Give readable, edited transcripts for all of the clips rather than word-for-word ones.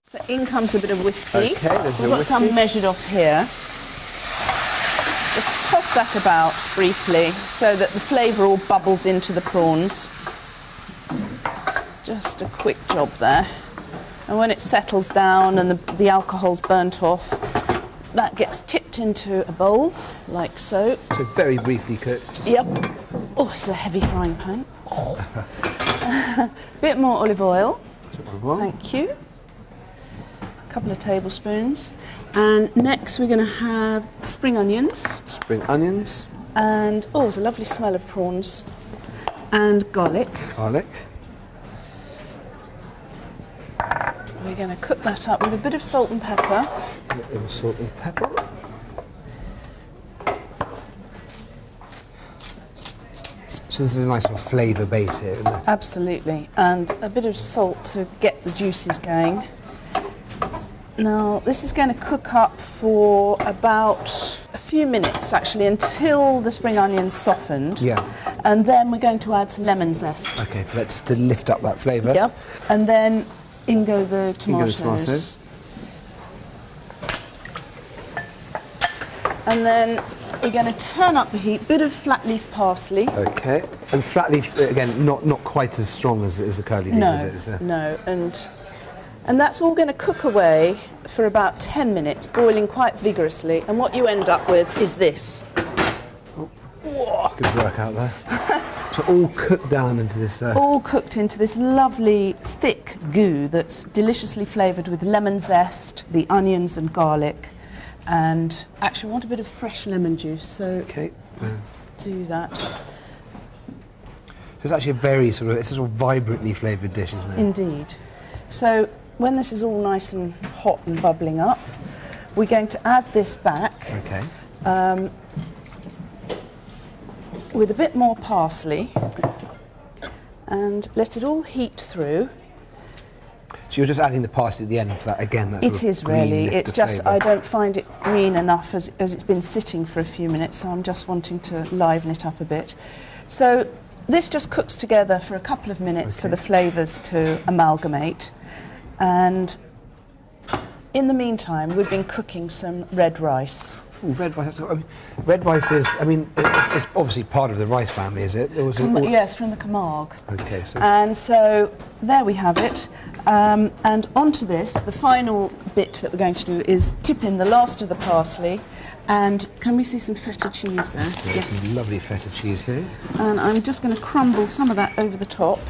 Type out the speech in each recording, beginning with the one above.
So in comes a bit of whiskey. Okay, there's We've your got some measured off here. Just toss that about briefly so that the flavour all bubbles into the prawns. Just a quick job there. And when it settles down and the alcohol's burnt off, that gets tipped into a bowl, like so. So very briefly cooked. Yep. Oh, it's a heavy frying pan. Oh. Bit more olive oil. Thank you. A couple of tablespoons. And next we're going to have spring onions. Spring onions. And, oh, there's a lovely smell of prawns. And garlic. Garlic. We're going to cook that up with a bit of salt and pepper. A little salt and pepper. So this is a nice little flavour base here, isn't it? Absolutely. And a bit of salt to get the juices going. Now, this is going to cook up for about a few minutes, actually, until the spring onions softened. Yeah. And then we're going to add some lemon zest. Okay, for that to lift up that flavour. Yep. And then in go the tomatoes. And then we're going to turn up the heat, bit of flat leaf parsley. Okay. And flat leaf, again, not quite as strong as the curly leaf, is it? No, and that's all going to cook away for about 10 minutes, boiling quite vigorously. And what you end up with is this. Oh, good work out there. So all cooked down into this... All cooked into this lovely, thick goo that's deliciously flavoured with lemon zest, the onions and garlic. And actually, I want a bit of fresh lemon juice, so do that. So it's actually a very sort of vibrantly flavoured dish, isn't it? Indeed. So when this is all nice and hot and bubbling up, we're going to add this back. Okay. With a bit more parsley and let it all heat through. So you're just adding the parsley at the end for that again? That It is really. It's just I don't find it green enough as it's been sitting for a few minutes, so I'm just wanting to liven it up a bit. So this just cooks together for a couple of minutes for the flavours to amalgamate. And in the meantime, we've been cooking some red rice. Ooh, red rice. Red rice is, it's obviously part of the rice family, is it? Yes, from the Camargue. Okay, so... And so there we have it. And onto this, the final bit that we're going to do is tip in the last of the parsley. And can we see some feta cheese there? Yes. Some lovely feta cheese here. And I'm just going to crumble some of that over the top.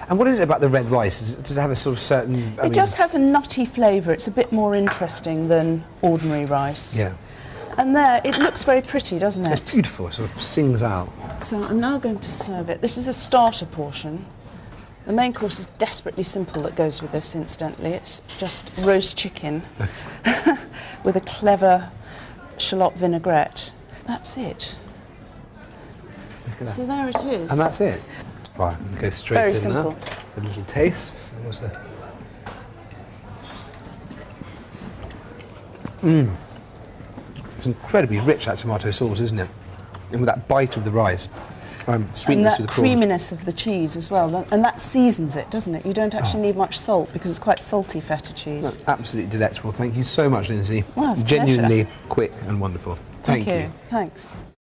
And what is it about the red rice? Does it have a sort of certain... It just has a nutty flavour. It's a bit more interesting than ordinary rice. Yeah. And there, it looks very pretty, doesn't it? It's beautiful. It sort of sings out. So I'm now going to serve it. This is a starter portion. The main course is desperately simple that goes with this, incidentally. It's just roast chicken with a clever shallot vinaigrette. That's it. Look at that. So there it is. And that's it. Right, I'm going to go straight Very in simple. now. A little taste. It's incredibly rich, that tomato sauce, isn't it? And with that bite of the rice. Sweetness and that of the prawns. creaminess of the cheese as well. And that seasons it, doesn't it? You don't actually need much salt because it's quite salty feta cheese. That's absolutely delectable. Thank you so much, Lindsay. Well, it's a genuinely pleasure. quick and wonderful. Thank you. Thanks.